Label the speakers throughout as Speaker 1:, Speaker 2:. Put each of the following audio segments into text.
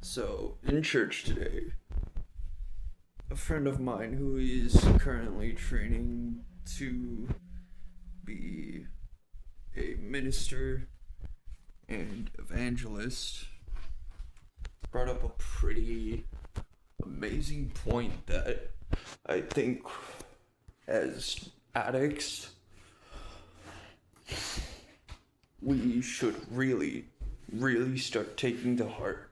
Speaker 1: So, in church today, a friend of mine who is currently training to be a minister and evangelist brought up a pretty amazing point that I think as addicts we should really start taking to heart.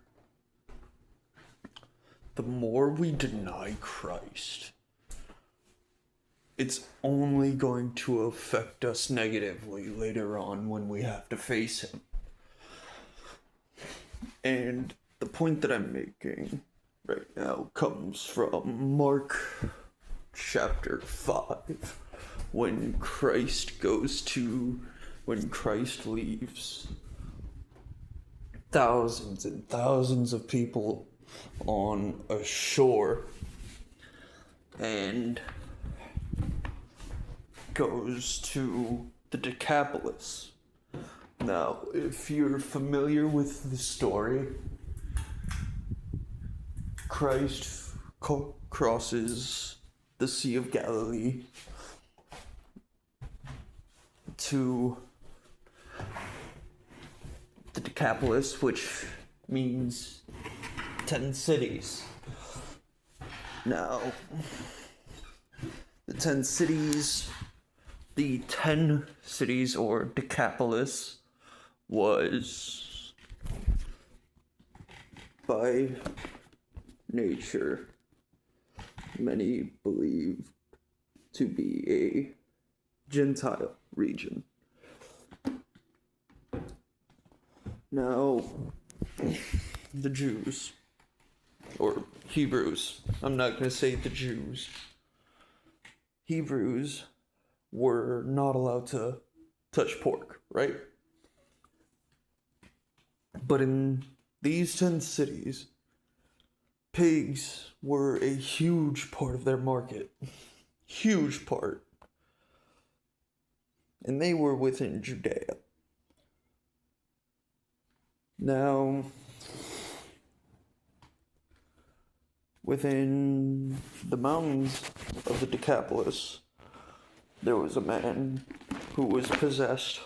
Speaker 1: The more we deny Christ, it's only going to affect us negatively later on when we have to face Him. And the point that I'm making right now comes from Mark chapter 5, when Christ leaves thousands and thousands of people on a shore and goes to the Decapolis. Now, if you're familiar with the story, Christ crosses the Sea of Galilee to the Decapolis, which means 10 cities. Now, the 10 cities or Decapolis was by nature many believe to be a Gentile region. Now, the Jews, or Hebrews, I'm not going to say the Jews, Hebrews were not allowed to touch pork, right? But in these 10 cities, pigs were a huge part of their market. Huge part. And they were within Judea. Now, within the mountains of the Decapolis, there was a man who was possessed.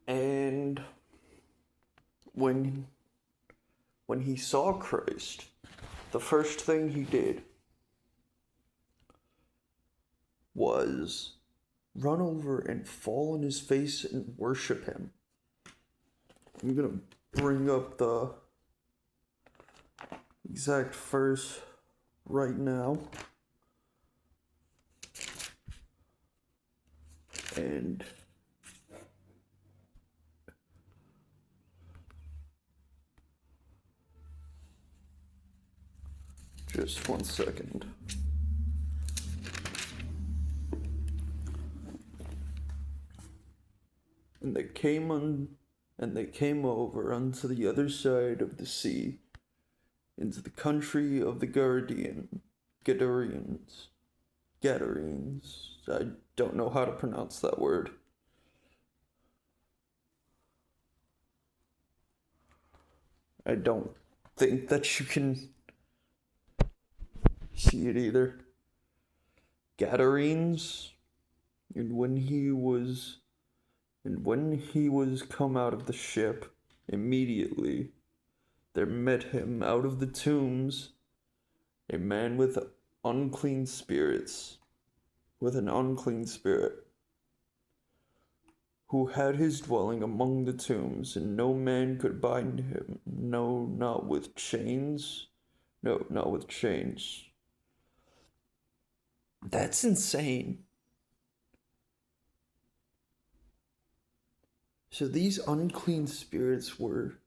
Speaker 1: And when he saw Christ, the first thing he did was run over and fall on his face and worship him. I'm gonna bring up the exact verse right now. And just 1 second. And they came over unto the other side of the sea, into the country of the Gadarenes. I don't know how to pronounce that word. I don't think that you can see it either. Gadarenes, and when he was come out of the ship, immediately there met him out of the tombs a man with an unclean spirit, who had his dwelling among the tombs, and no man could bind him, not with chains. That's insane. So these unclean spirits were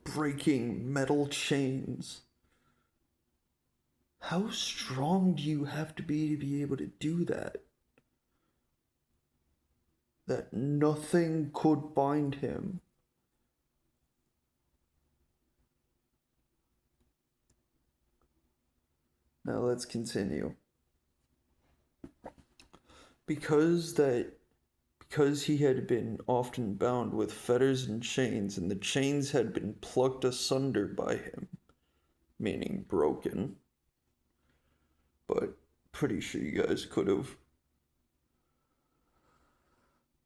Speaker 1: breaking metal chains. How strong do you have to be able to do that? That nothing could bind him. Now let's continue. because he had been often bound with fetters and chains, and the chains had been plucked asunder by him, meaning broken. But pretty sure you guys could have.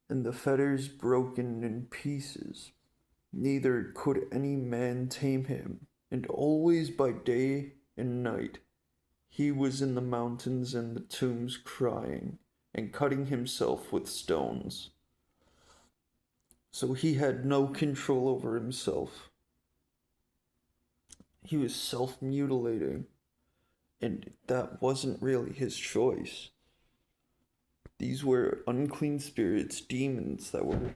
Speaker 1: And the fetters broken in pieces, neither could any man tame him. And always by day and night he was in the mountains and the tombs crying, and cutting himself with stones. So he had no control over himself. He was self-mutilating, and that wasn't really his choice. These were unclean spirits, demons that were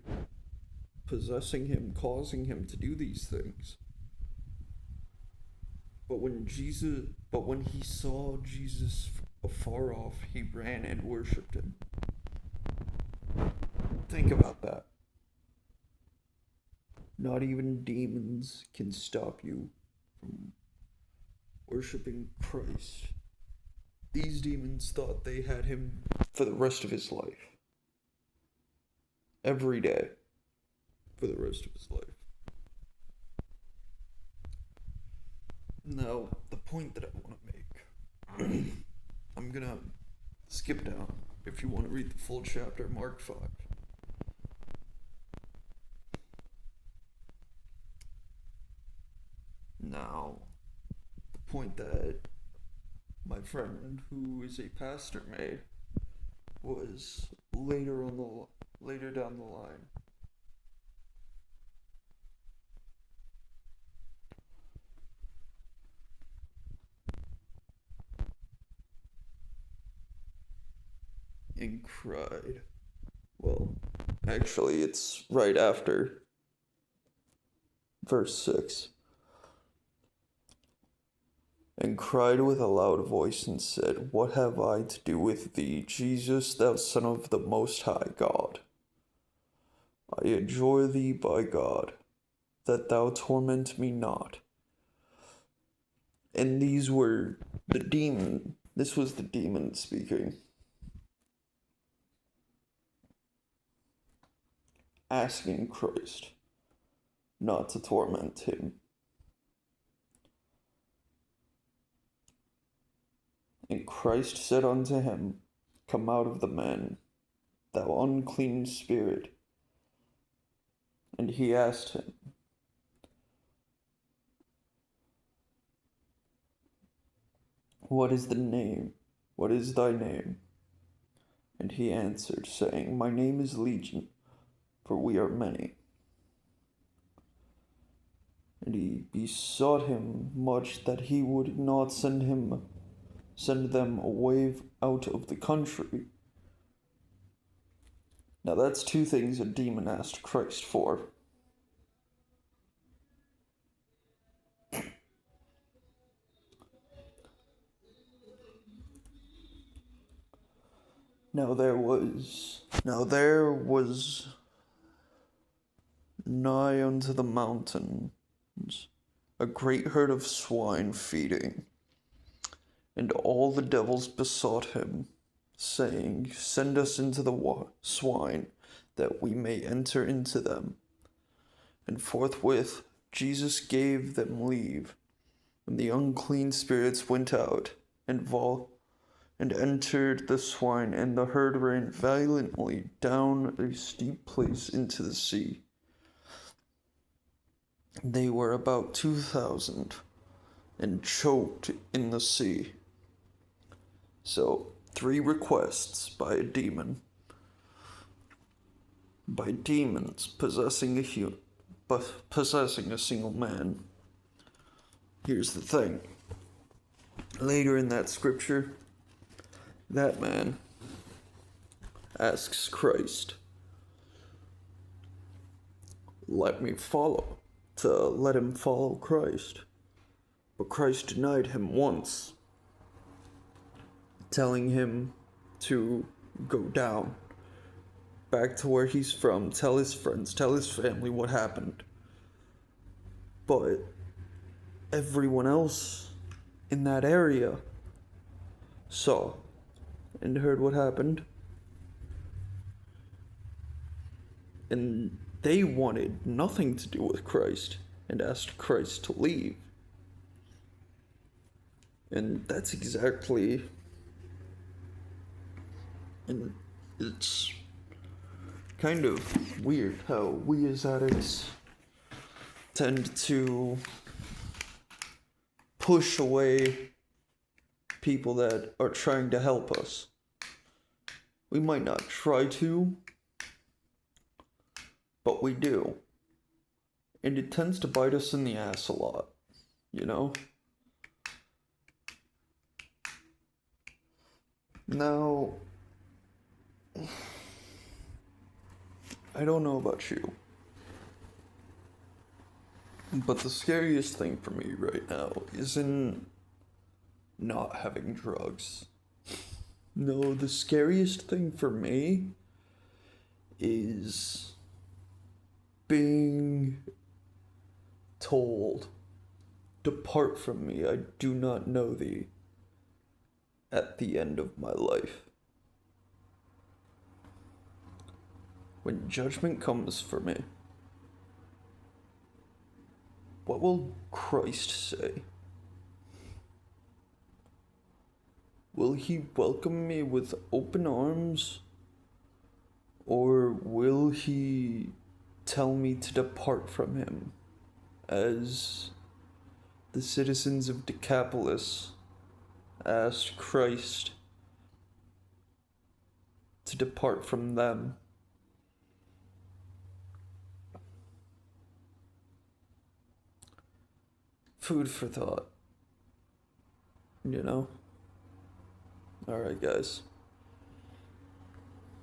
Speaker 1: possessing him, causing him to do these things. But when he saw Jesus afar off, he ran and worshipped him. Think about that. Not even demons can stop you from worshipping Christ. These demons thought they had him for the rest of his life. Every day. For the rest of his life. Now, the point that I want to make, I'm gonna skip down if you want to read the full chapter, Mark 5. Now, the point that my friend, who is a pastor, made was later down the line. And cried. Well, actually, it's right after verse 6. And cried with a loud voice and said, What have I to do with thee, Jesus, thou Son of the Most High God? I adjure thee by God, that thou torment me not. And these were the demon. This was the demon speaking. Asking Christ not to torment him. And Christ said unto him, Come out of the man, thou unclean spirit. And he asked him, What is the name? What is thy name? And he answered, saying, My name is Legion, for we are many. And he besought him much that he would not send them away out of the country. Now that's two things a demon asked Christ for. Now there was nigh unto the mountains a great herd of swine feeding. And all the devils besought him, saying, Send us into the swine, that we may enter into them. And forthwith Jesus gave them leave, and the unclean spirits went out, and entered the swine, and the herd ran violently down a steep place into the sea. They were about 2,000, and choked in the sea. So, 3 requests by a demon. By demons possessing a single man. Here's the thing. Later in that scripture, that man asks Christ, let him follow Christ. But Christ denied him once, telling him to go down, back to where he's from, tell his friends, tell his family what happened. But everyone else in that area saw and heard what happened, And they wanted nothing to do with Christ and asked Christ to leave. And that's exactly. And it's kind of weird how we as addicts tend to push away people that are trying to help us. We might not try to, but we do. And it tends to bite us in the ass a lot, you know? Now, I don't know about you, but the scariest thing for me right now isn't not having drugs. No, the scariest thing for me is being told, "Depart from me, I do not know thee," at the end of my life. When judgment comes for me, what will Christ say? Will he welcome me with open arms? Or will he tell me to depart from him, as the citizens of Decapolis asked Christ to depart from them? Food for thought, you know? Alright, guys.